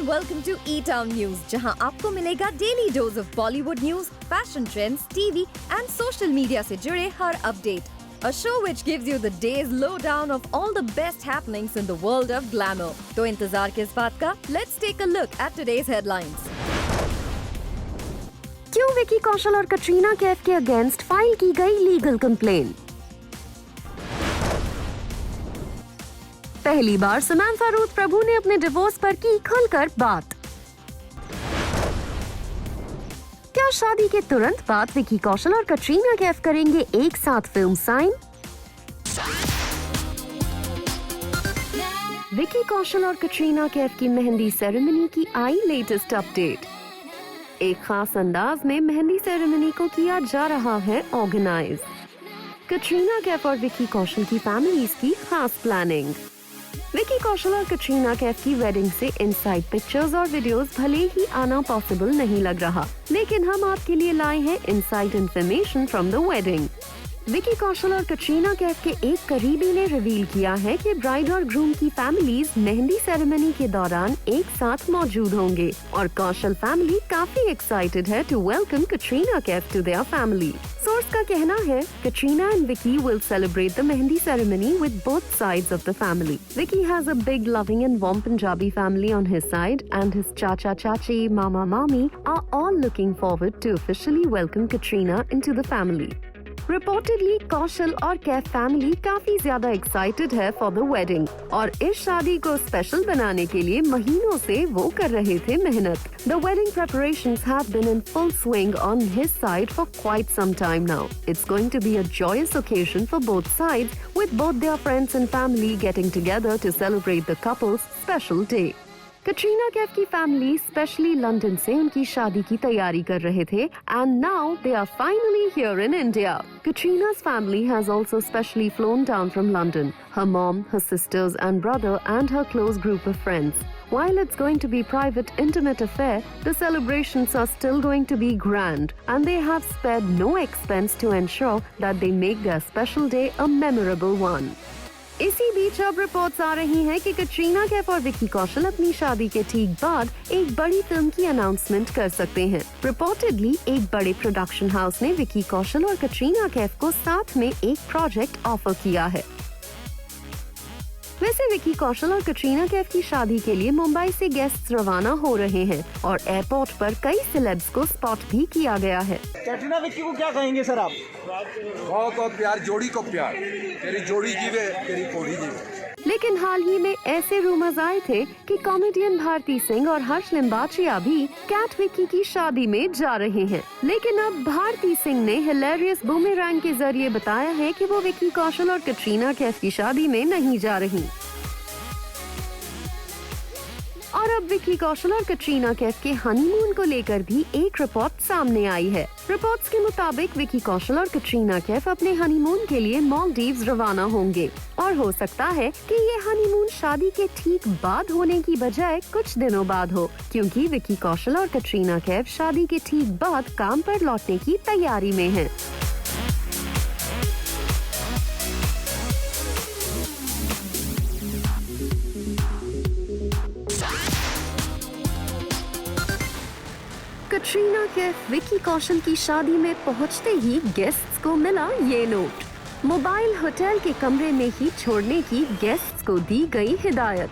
welcome to E-Town News, जहां आपको मिलेगा daily dose of Bollywood news, fashion trends, TV and social media से जुड़े हर update. A show which gives you the day's lowdown of all the best happenings in the world of glamour. तो इंतजार किस बात का? Let's take a look at today's headlines. क्यों विकी कौशल और कटरीना कैफ के अगेंस्ट फाइल की गई लीगल कंप्लेन? पहली बार समांथा रूथ प्रभु ने अपने डिवोर्स पर की खुलकर बात. क्या शादी के तुरंत बाद विकी कौशल और कटरीना कैफ करेंगे एक साथ फिल्म साइन? विकी कौशल और कटरीना कैफ की मेहंदी सेरेमनी की आई लेटेस्ट अपडेट. एक खास अंदाज में मेहंदी सेरेमनी को किया जा रहा है ऑर्गेनाइज. कटरीना कैफ और विकी कौशल की फैमिलीज की खास प्लानिंग. विकी कौशल और कटरीना कैफ की वेडिंग से इनसाइड पिक्चर्स और वीडियोस भले ही आना पॉसिबल नहीं लग रहा, लेकिन हम आपके लिए लाए हैं inside information from the wedding. Vicky Kaushal और कटरीना कैफ के एक करीबी ने रिवील किया है कि ब्राइड और ग्रूम की फैमिलीज मेहंदी सेरेमनी के दौरान एक साथ मौजूद होंगे और कौशल फैमिली काफी एक्साइटेड है to welcome Katrina Kaif to their family. Source का कहना है Katrina and Vicky will celebrate the mehendi ceremony with both sides of the family. Vicky has a big, loving and warm Punjabi family on his side, and his chacha chachi, mama mami are all looking forward to officially welcome Katrina into the family. Reportedly, कौशल और Kaif family काफी ज्यादा excited है for the wedding और इस शादी को special बनाने के लिए महीनों से वो कर रहे थे मेहनत. The wedding preparations have been in full swing on his side for quite some time now. It's going to be a joyous occasion for both sides, with both their friends and family getting together to celebrate the couple's special day. Katrina Kaif की family specially London से उनकी शादी की तैयारी कर रहे थे and now they are finally here in India. Katrina's family has also specially flown down from London. Her mom, her sisters and brother and her close group of friends. While it's going to be private, intimate affair, the celebrations are still going to be grand and they have spared no expense to ensure that they make their special day a memorable one. इसी बीच अब reports आ रही हैं कि कटरीना कैफ और विकी कौशल अपनी शादी के ठीक बाद एक बड़ी फिल्म की अनाउंसमेंट कर सकते हैं. रिपोर्टेडली एक बड़े प्रोडक्शन हाउस ने विकी कौशल और कटरीना कैफ को साथ में एक प्रोजेक्ट ऑफर किया है. वैसे विकी कौशल और कटरीना कैफ की शादी के लिए मुंबई से गेस्ट्स रवाना हो रहे हैं और एयरपोर्ट पर कई सेलेब्स को स्पॉट भी किया गया है. कैटरीना विक्की को क्या कहेंगे सर आप? बहुत प्यार, जोड़ी को प्यार, तेरी जोड़ी जीवे, तेरी कोड़ी जीवे. लेकिन हाल ही में ऐसे रूमर्स आए थे कि कॉमेडियन भारती सिंह और हर्ष लिम्बाचिया भी कैट विक्की की शादी में जा रहे हैं. लेकिन अब भारती सिंह ने हिलेरियस बूमेरैंग के जरिए बताया है कि वो विकी कौशल और कटरीना कैफ की शादी में नहीं जा रही. और अब विकी कौशल और कटरीना कैफ के हनीमून को लेकर भी एक रिपोर्ट सामने आई है. रिपोर्ट्स के मुताबिक विकी कौशल और कटरीना कैफ अपने हनीमून के लिए मालदीव्स रवाना होंगे और हो सकता है कि ये हनीमून शादी के ठीक बाद होने की बजाय कुछ दिनों बाद हो, क्योंकि विकी कौशल और कटरीना कैफ शादी के ठीक बाद काम पर लौटने की तैयारी में हैं. कटरीना कैफ विकी कौशल की शादी में पहुंचते ही गेस्ट्स को मिला ये नोट. मोबाइल होटल के कमरे में ही छोड़ने की गेस्ट्स को दी गई हिदायत.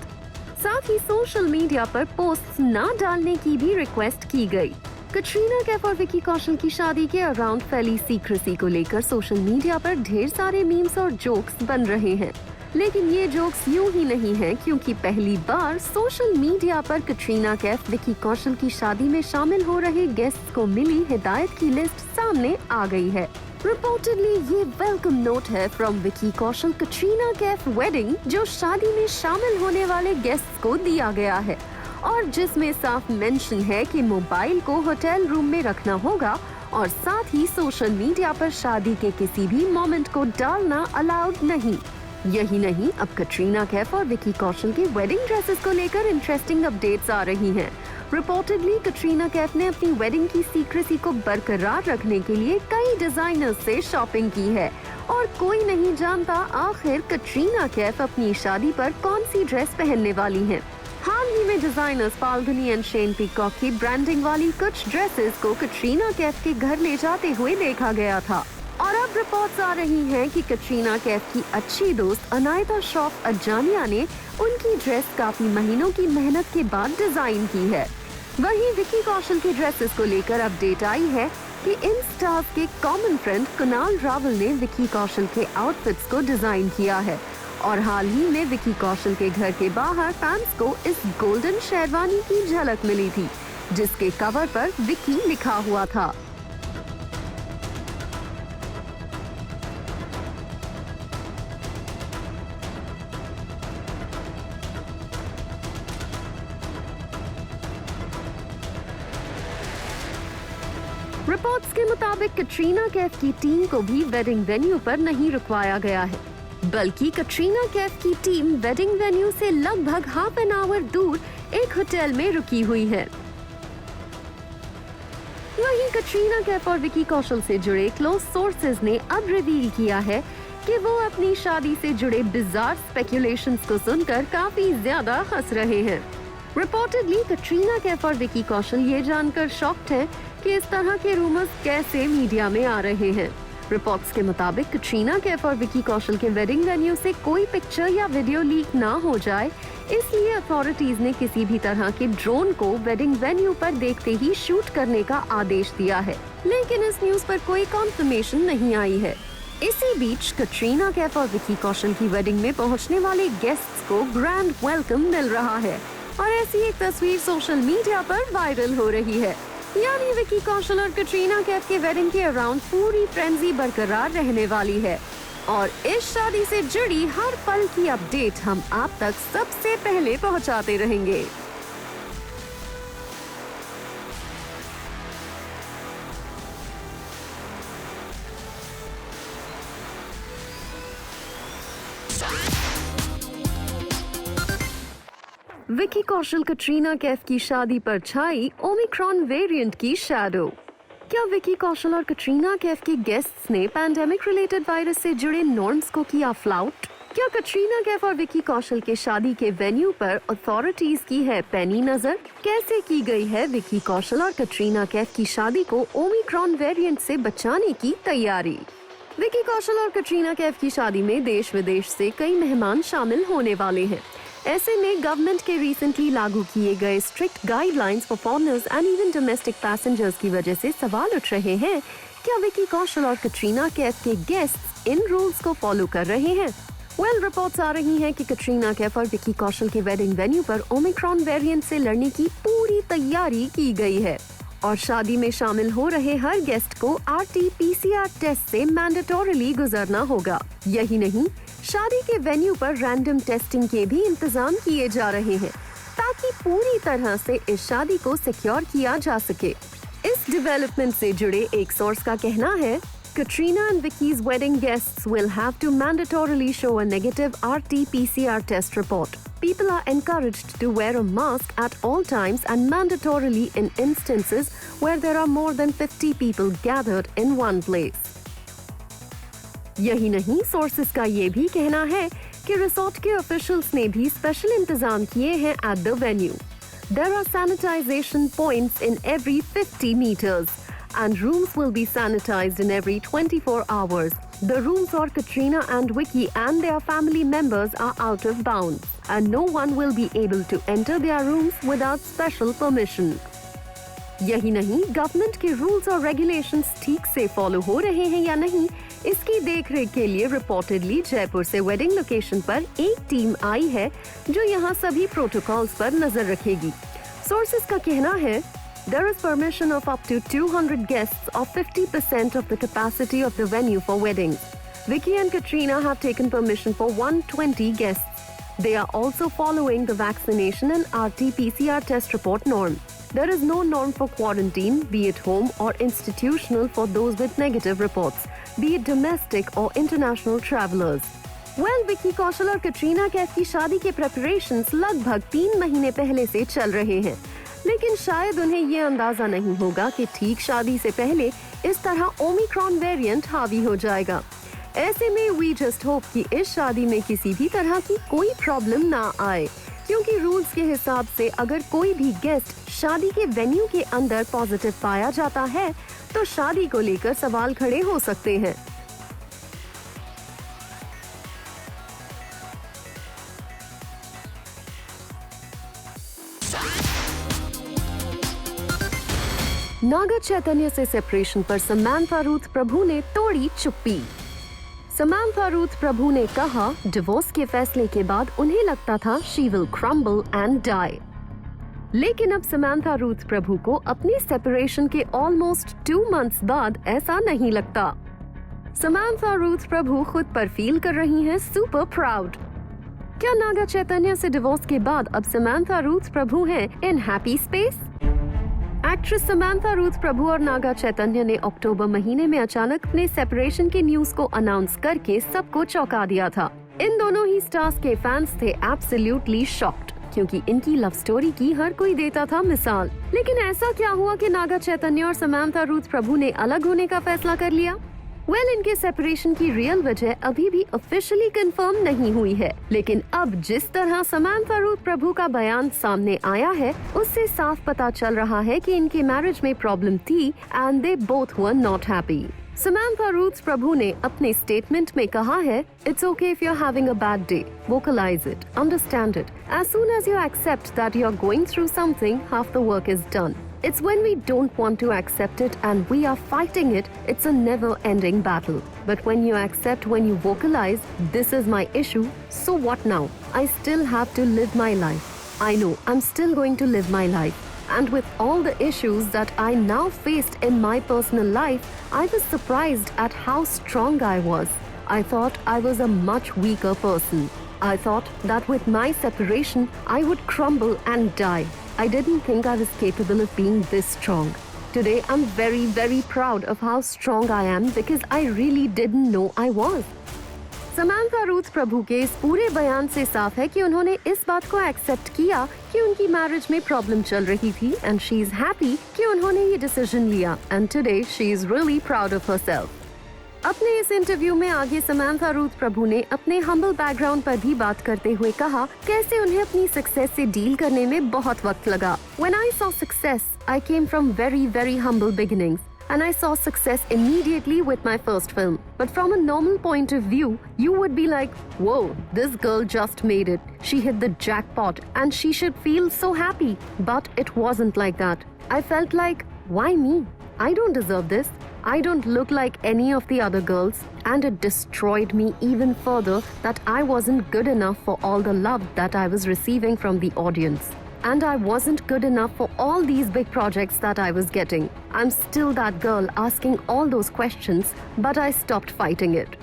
साथ ही सोशल मीडिया पर पोस्ट्स ना डालने की भी रिक्वेस्ट की गई. कटरीना कैफ और विकी कौशल की शादी के अराउंड फैली सीक्रेसी को लेकर सोशल मीडिया पर ढेर सारे मीम्स और जोक्स बन रहे हैं. लेकिन ये जोक्स यूं ही नहीं हैं, क्योंकि पहली बार सोशल मीडिया पर कटरीना कैफ विकी कौशल की शादी में शामिल हो रहे गेस्ट्स को मिली हिदायत की लिस्ट सामने आ गई है. रिपोर्टेडली ये वेलकम नोट है फ्रॉम विकी कौशल कटरीना कैफ वेडिंग, जो शादी में शामिल होने वाले गेस्ट्स को दिया गया है और जिसमें साफ मेंशन है कि मोबाइल को होटल रूम में रखना होगा और साथ ही सोशल मीडिया पर शादी के किसी भी मोमेंट को डालना अलाउड नहीं. यही नहीं, अब कटरीना कैफ और विकी कौशल के वेडिंग ड्रेसेस को लेकर इंटरेस्टिंग अपडेट्स आ रही हैं. रिपोर्टेडली कटरीना कैफ ने अपनी वेडिंग की सीक्रेसी को बरकरार रखने के लिए कई डिजाइनर्स से शॉपिंग की है और कोई नहीं जानता आखिर कटरीना कैफ अपनी शादी पर कौन सी ड्रेस पहनने वाली हैं. हाल ही में में designers Falguni and Shane peacock की ब्रांडिंग वाली कुछ ड्रेसेस को कटरीना कैफ के घर ले जाते हुए देखा गया था। और अब रिपोर्ट्स आ रही हैं कि कटरीना कैफ की अच्छी दोस्त अनायता श्रॉफ अजानिया ने उनकी ड्रेस काफी महीनों की मेहनत के बाद डिजाइन की है। वहीं विकी कौशल की ड्रेसेस को लेकर अपडेट आई है कि इन स्टार्स के कॉमन फ्रेंड कुणाल रावल ने विकी कौशल के आउटफिट्स को डिजाइन किया है और हाल ही में विकी कौशल के घर के बाहर फैंस को इस गोल्डन शेरवानी की झलक मिली थी, जिसके कवर पर विकी लिखा हुआ था। रिपोर्ट्स के मुताबिक कटरीना कैफ की टीम को भी वेडिंग वेन्यू पर नहीं रुकवाया गया है, बल्कि कटरीना कैफ की टीम वेडिंग वेन्यू से लगभग हाफ एन आवर दूर एक होटल में रुकी हुई है। वहीं कटरीना कैफ और विकी कौशल से जुड़े क्लोज सोर्सेज ने अब रिवील किया है कि वो अपनी शादी से जुड़े बिजार स्पेकुलेशंस को सुनकर काफी ज्यादा हंस रहे हैं। रिपोर्टेडली कटरीना कैफ और विकी कौशल ये जानकर शॉक्ड हैं कि इस तरह के रूमर्स कैसे मीडिया में आ रहे हैं। रिपोर्ट्स के मुताबिक कटरीना कैफ और विकी कौशल के वेडिंग वेन्यू से कोई पिक्चर या वीडियो लीक ना हो जाए, इसलिए अथॉरिटीज ने किसी भी तरह के ड्रोन को वेडिंग वेन्यू पर देखते ही शूट करने का आदेश दिया है, लेकिन इस न्यूज पर कोई कंफर्मेशन नहीं आई है। इसी बीच कटरीना कैफ और विकी कौशल की वेडिंग में पहुंचने वाले गेस्ट्स को ग्रैंड वेलकम मिल रहा है और ऐसी एक तस्वीर सोशल मीडिया पर वायरल हो रही है। यानी विकी कौशल और कटरीना कैफ के वेडिंग के अराउंड पूरी फ्रेंजी बरकरार रहने वाली है और इस शादी से जुड़ी हर पल की अपडेट हम आप तक सबसे पहले पहुंचाते रहेंगे। विकी कौशल कटरीना कैफ की शादी पर छाई ओमिक्रॉन वेरिएंट की शैडो। क्या विकी कौशल और कटरीना कैफ के गेस्ट्स ने पैंडेमिक रिलेटेड वायरस से जुड़े नॉर्म्स को किया फ्लाउट? क्या कटरीना कैफ और विकी कौशल के शादी के वेन्यू पर अथॉरिटीज की है पैनी नजर? कैसे की गई है विकी कौशल और कटरीना कैफ की शादी को ओमिक्रॉन वेरिएंट से बचाने की तैयारी? विकी कौशल और कटरीना कैफ की शादी में देश विदेश से कई मेहमान शामिल होने वाले हैं। ऐसे में गवर्नमेंट के रिसेंटली लागू किए गए strict guidelines for foreigners and even domestic passengers की वजह से सवाल उठ रहे हैं, क्या विकी कौशल और कटरीना कैफ के गेस्ट्स इन रूल्स को फॉलो कर रहे हैं? रिपोर्ट्स आ रही हैं कि कटरीना कैफ और विकी कौशल के वेडिंग वेन्यू पर ओमिक्रॉन वेरिएंट से लड़ने की पूरी तैयारी की गई है और शादी में शामिल हो रहे हर गेस्ट को RT-PCR टेस्ट से मैंडेटोरिली गुजरना होगा। यही नहीं, शादी के वेन्यू पर रैंडम टेस्टिंग के भी इंतजाम किए जा रहे हैं ताकि पूरी तरह से इस शादी को सिक्योर किया जा सके। इस डेवलपमेंट से जुड़े एक सोर्स का कहना है, Katrina and Vicky's wedding guests will have to mandatorily show a negative RT-PCR test report. People are encouraged to wear a mask at all times and mandatorily in instances where there are more than 50 people gathered in one place. यही नहीं, sources का ये भी कहना है कि resort के officials ने भी स्पेशल इंतजाम किए हैं at the venue. There are sanitization points in every 50 meters and rooms will be sanitized in every 24 hours. The rooms for Katrina and Vicky and their family members are out of bounds and no one will be able to enter their rooms without special permission. यही नहीं, government के rules और regulations ठीक से follow हो रहे हैं या नहीं, इसकी देखरेख के लिए रिपोर्टेडली जयपुर से वेडिंग लोकेशन पर एक टीम आई है जो यहां सभी प्रोटोकॉल्स पर नजर रखेगी। सोर्सेस का कहना है, there is permission of up to 200 guests or 50% of the capacity of the venue for weddings. Vicky and Katrina have taken permission for 120 guests. They are also following the vaccination and RT-PCR test report norm. There is no norm for quarantine, be it home or institutional, for those with negative reports, be it domestic or international travelers. Vicky Kaushal और कटरीना कैफ की शादी के preparations लगभग 3 महीने पहले से चल रहे हैं, लेकिन शायद उन्हें ये अंदाजा नहीं होगा कि ठीक शादी से पहले इस तरह ओमिक्रॉन वेरिएंट हावी हो जाएगा। ऐसे में वी जस्ट होप कि इस शादी में किसी भी तरह की कोई प्रॉब्लम ना आए। क्योंकि रूल्स के हिसाब से अगर कोई भी गेस्ट शादी के वेन्यू के अंदर पॉजिटिव पाया जाता है तो शादी को लेकर सवाल खड़े हो सकते हैं। नागा चैतन्य से सेपरेशन पर समांथा रूथ प्रभु ने तोड़ी चुप्पी। समांथा रूथ प्रभु ने कहा, डिवोर्स के फैसले के बाद उन्हें लगता था she will crumble and die. लेकिन अब समांथा रूथ प्रभु को अपनी सेपरेशन के ऑलमोस्ट 2 मंथ्स बाद ऐसा नहीं लगता। समांथा रूथ प्रभु खुद पर फील कर रही हैं सुपर प्राउड। क्या नागा चैतन्य से डिवोर्स के बाद अब समांथा रूथ प्रभु हैं in happy space? Actress Samantha Ruth Prabhu और नागा चैतन्य ने अक्टूबर महीने में अचानक अपने सेपरेशन की न्यूज को अनाउंस करके सबको चौंका दिया था। इन दोनों ही स्टार्स के फैंस थे एब्सोल्युटली शॉक्ड, क्योंकि इनकी लव स्टोरी की हर कोई देता था मिसाल। लेकिन ऐसा क्या हुआ कि नागा चैतन्य और समांथा रूथ प्रभु ने अलग होने का फैसला कर लिया? इनके सेपरेशन की रियल वजह अभी भी ऑफिशियली कंफर्म नहीं हुई है, लेकिन अब जिस तरह समांथा रूथ प्रभु का बयान सामने आया है उससे साफ पता चल रहा है कि इनके मैरिज में प्रॉब्लम थी and they both were not happy. Samantha Ruth Prabhu ने अपने स्टेटमेंट में कहा है, it's okay if you are having a bad day, vocalise it, understand it, as soon as you accept that you are going through something, half the work is done. It's when we don't want to accept it and we are fighting it, it's a never-ending battle. But when you accept, when you vocalize, this is my issue, so what now? I still have to live my life. I know, I'm still going to live my life. And with all the issues that I now faced in my personal life, I was surprised at how strong I was. I thought I was a much weaker person. I thought that with my separation, I would crumble and die. I didn't think I was capable of being this strong. Today, I'm very, very proud of how strong I am because I really didn't know I was. Samantha Ruth Prabhu के इस पूरे बयान से साफ है कि उन्होंने इस बात को एक्सेप्ट किया कि उनकी मैरिज में प्रॉब्लम चल रही थी एंड शी इज हैप्पी कि उन्होंने ये डिसीजन लिया and today she is really proud of herself. अपने इस इंटरव्यू में आगे समांथा रूथ प्रभु ने अपने हम्बल बैकग्राउंड पर भी बात करते हुए कहा कैसे उन्हें अपनी सक्सेस से डील करने में बहुत वक्त लगा। When I saw success, I came from very, very humble beginnings. And I saw success immediately with my first film. But from a normal point of view, you would be like, whoa, this girl just made it. She hit the jackpot and she should feel so happy. But it wasn't like that. I felt like, why me? I don't deserve this. I don't look like any of the other girls. And it destroyed me even further that I wasn't good enough for all the love that I was receiving from the audience. And I wasn't good enough for all these big projects that I was getting. I'm still that girl asking all those questions, but I stopped fighting it.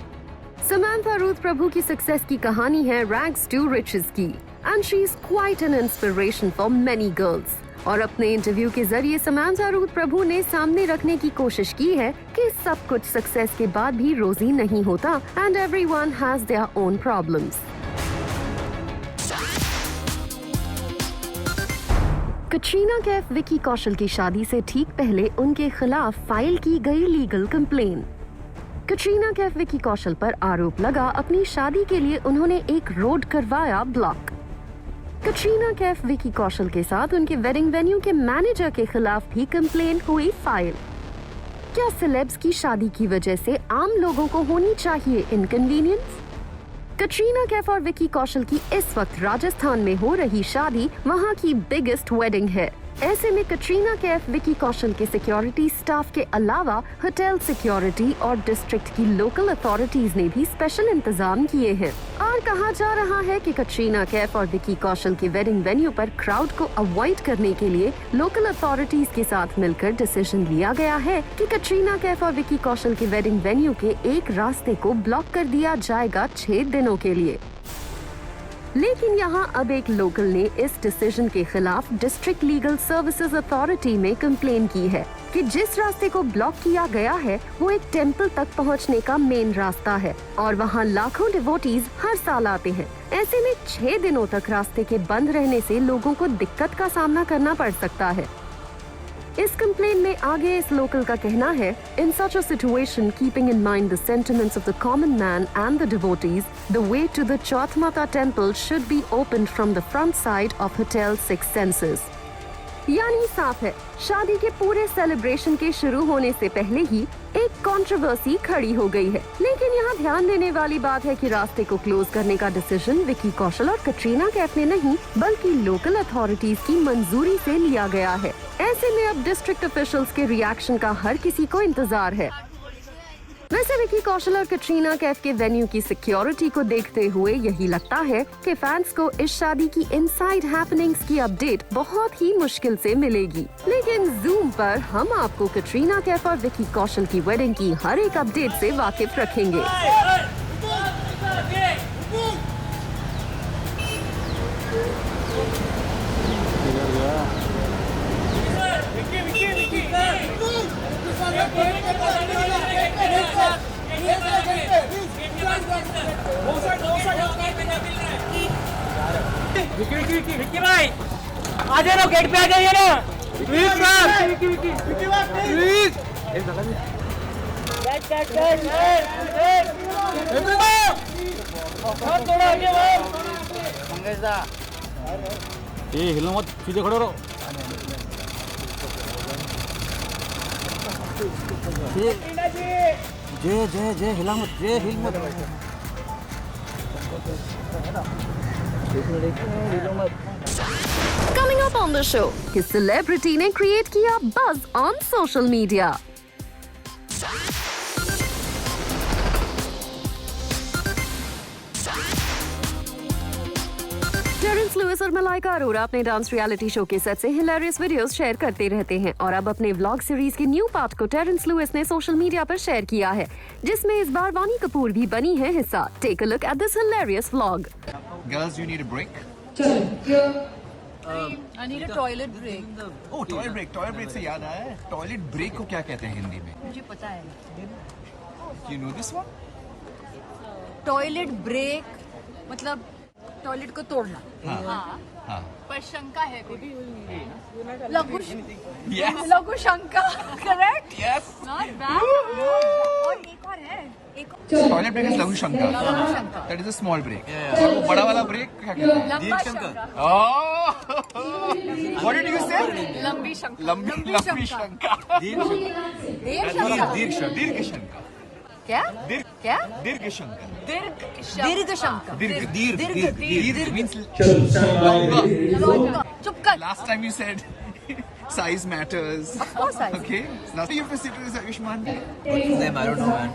Samantha Ruth Prabhu की success की कहानी है rags to riches की, and she is quite an inspiration for many girls. और अपने interview के जरिए Samantha Ruth Prabhu ने सामने रखने की कोशिश की है कि सब कुछ सक्सेस के बाद भी रोजी नहीं होता, and everyone has their own problems. Katrina Kaif Vicky Kaushal की शादी से ठीक पहले उनके खिलाफ फाइल की गई लीगल कंप्लेन। कटरीना कैफ विकी कौशल पर आरोप लगा अपनी शादी के लिए उन्होंने एक रोड करवाया ब्लॉक। कटरीना कैफ विकी कौशल के साथ उनके वेडिंग वेन्यू के मैनेजर के खिलाफ भी कंप्लेन हुई फाइल। क्या सेलेब्स की शादी की वजह से आम लोगों को होनी चाहिए इनकन्वीनियंस? कटरीना कैफ और विकी कौशल की इस वक्त राजस्थान में हो रही शादी वहां की बिगेस्ट वेडिंग है। ऐसे में कटरीना कैफ विकी कौशल के सिक्योरिटी स्टाफ के अलावा होटल सिक्योरिटी और डिस्ट्रिक्ट की लोकल अथॉरिटीज ने भी स्पेशल इंतजाम किए हैं। और कहा जा रहा है कि कटरीना कैफ और विकी कौशल के वेडिंग वेन्यू पर क्राउड को अवॉइड करने के लिए लोकल अथॉरिटीज के साथ मिलकर डिसीजन लिया गया है कि कटरीना कैफ और विकी कौशल के वेडिंग वेन्यू के एक रास्ते को ब्लॉक कर दिया जाएगा 6 दिनों के लिए। लेकिन यहाँ अब एक लोकल ने इस डिसीजन के खिलाफ डिस्ट्रिक्ट लीगल सर्विसेज अथॉरिटी में कंप्लेन की है कि जिस रास्ते को ब्लॉक किया गया है वो एक टेंपल तक पहुँचने का मेन रास्ता है और वहाँ लाखों डिवोटीज हर साल आते हैं। ऐसे में 6 दिनों तक रास्ते के बंद रहने से लोगों को दिक्कत का सामना करना पड़ सकता है। इस कंप्लेन में आगे इस लोकल का कहना है, in such a situation keeping in mind the sentiments of the common man and the devotees, the way to the Chauthmata temple should be opened from the front side of hotel Six Senses. यानी साफ है, शादी के पूरे celebration के शुरू होने से पहले ही एक कंट्रोवर्सी खड़ी हो गई है। लेकिन यहाँ ध्यान देने वाली बात है कि रास्ते को क्लोज करने का डिसीजन विकी कौशल और कटरीना कैफ ने नहीं, बल्कि लोकल अथॉरिटीज की मंजूरी से लिया गया है। ऐसे में अब डिस्ट्रिक्ट ऑफिशियल्स के रिएक्शन का हर किसी को इंतजार है। वैसे विकी कौशल और कटरीना कैफ के वेन्यू की सिक्योरिटी को देखते हुए यही लगता है कि फैंस को इस शादी की इनसाइड हैपनिंग्स की अपडेट बहुत ही मुश्किल से मिलेगी। लेकिन जूम पर हम आपको कटरीना कैफ और विकी कौशल की वेडिंग की हर एक अपडेट से वाकिफ रखेंगे। विक्की भाई आ जाना, गेट पे आ जाइए ना प्लीज सर। विक्की भाई प्लीज थोड़ा आगे मंगेश दा, ए हिलो मत, सीधे खड़े रहो। जय जय जय हिला मत, जय हिल मत। Coming up on the show, किस सेलिब्रिटी ने क्रिएट किया buzz on social media. Terence Lewis और मलाइका अरोरा अपने डांस रियलिटी शो के सेट से हिलेरियस वीडियोस शेयर करते रहते हैं और अब अपने व्लॉग सीरीज के न्यू पार्ट को टेरेंस लुइस ने सोशल मीडिया पर शेयर किया है, जिसमें इस बार वानी कपूर भी बनी है हिस्सा। Take a look at this hilarious vlog. Girls, you need a break? I need a toilet break. Oh, toilet break. Toilet break से याद आया, toilet break को क्या कहते हैं हिंदी में? मुझे पता है। You know this one? Toilet break मतलब टॉयलेट को तोड़ना। हाँ। हाँ। पर शंका है कोई। लघु Yes. लघु शंका, करेक्ट? Yes. Not bad. और एक और है। Toilet break is लघु शंका. लघु शंका। That is a small break. और वो बड़ा वाला break क्या कहते हैं? लंबा शंका। Oh. What did you say? लंबी शंका। लंबी शंका. दीर्घ शंका. क्या? क्या? दीर्घ शंका. दीर्घ शंका। दीर्घ means चुप कर। last time you said size matters. Of course size. Okay. Now you have to sit with Ayushman. Them, I don't know, man.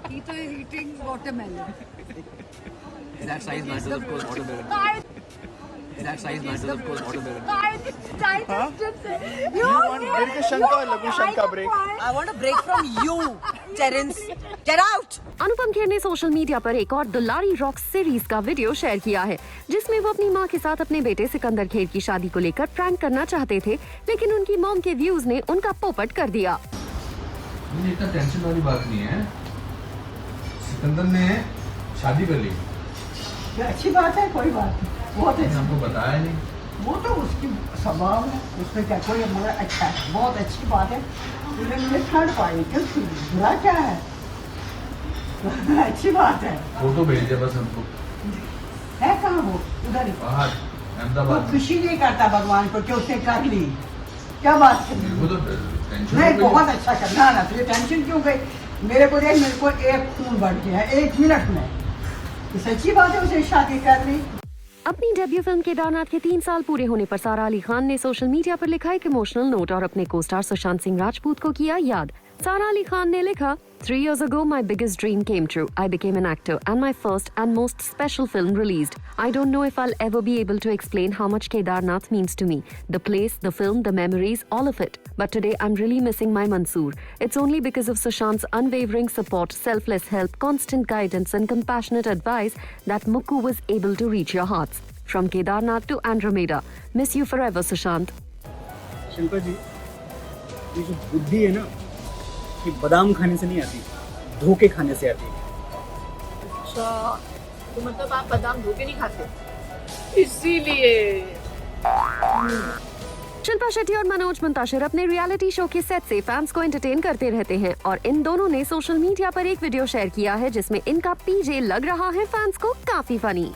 He तो is eating watermelon. That size matters, of course, watermelon. That size matters, of course, watermelon. You want दीर्घ शंका और लघु शंका break? I want a break from you, Terence. Get out. Anupam Kher ने social media पर एक और दुलारी रॉक सीरीज का वीडियो शेयर किया है, जिसमें वो अपनी मां के साथ अपने बेटे सिकंदर खेर की शादी को लेकर प्रैंक करना चाहते थे, लेकिन उनकी मॉम के व्यूज ने उनका पोपट कर दिया। मुझे इतना टेंशन वाली बात नहीं है, सिकंदर ने शादी कर ली। अच्छी बात है, कोई बात नहीं, बहुत अच्छा। हमको बताया नहीं। वो तो उसकी स्वभाव है, उसमें क्या कोई, मगर अच्छा है, बहुत अच्छी बात है। मुझे थर्ड पाई, क्यों बुरा क्या है? अच्छी बात है। फोटो भेज दिया बस हमको। है कहाँ वो? उधर ही। बाहर वो अहमदाबाद। खुशी नहीं करता भगवान को कि उसने कर ली। क्या बात है? वो तो टेंशन नहीं, हो गई। बहुत अच्छा करना ना, तुझे टेंशन क्यों गई? मेरे को देख, मेरे को एक खून बढ़ गया 1 मिनट में। तो सच्ची बात है, उसे शादी कर ली। अपनी डेब्यू फिल्म केदारनाथ के 3 साल पूरे होने पर सारा अली खान ने सोशल मीडिया पर लिखा एक इमोशनल नोट और अपने को-स्टार सुशांत सिंह राजपूत को किया याद। सारा अली खान ने लिखा, 3 years ago, my biggest dream came true. I became an actor and my first and most special film released. I don't know if I'll ever be able to explain how much Kedarnath means to me. The place, the film, the memories, all of it. But today I'm really missing my Mansoor. It's only because of Sushant's unwavering support, selfless help, constant guidance and compassionate advice that Mukku was able to reach your hearts. From Kedarnath to Andromeda. Miss you forever, Sushant. Shankar ji, ये जो बुद्धि है ना, कि बादाम खाने से नहीं आती, धोखे खाने से आती है। अच्छा, तो मतलब आप बादाम धोके नहीं खाते? इसीलिए। शिल्पा शेट्टी और मनोज मुंताशिर अपने रियलिटी शो के सेट से फैंस को एंटरटेन करते रहते हैं और इन दोनों ने सोशल मीडिया पर एक वीडियो शेयर किया है जिसमें इनका पीजे लग रहा है फैंस को काफी फनी।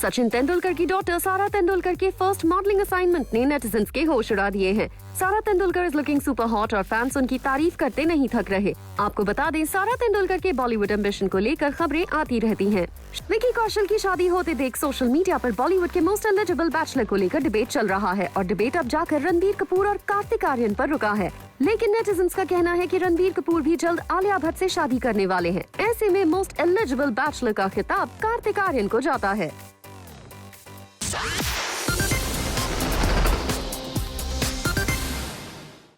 सचिन तेंदुलकर की डॉटर सारा तेंदुलकर के फर्स्ट मॉडलिंग असाइनमेंट ने नेटिजन्स के होश उड़ा दिए हैं। सारा Tendulkar is looking super hot और फैंस उनकी तारीफ करते नहीं थक रहे। आपको बता दें, सारा तेंदुलकर के बॉलीवुड एम्बिशन को लेकर खबरें आती रहती हैं। विकी कौशल की शादी होते देख सोशल मीडिया पर बॉलीवुड के मोस्ट एलिजिबल बैचलर को लेकर डिबेट चल रहा है और डिबेट अब जाकर रणबीर कपूर और कार्तिक आर्यन पर रुका है। लेकिन नेटिजन्स का कहना है कि रणबीर कपूर भी जल्द आलिया भट्ट से शादी करने वाले हैं। ऐसे में मोस्ट एलिजिबल बैचलर का खिताब कार्तिक आर्यन को जाता है।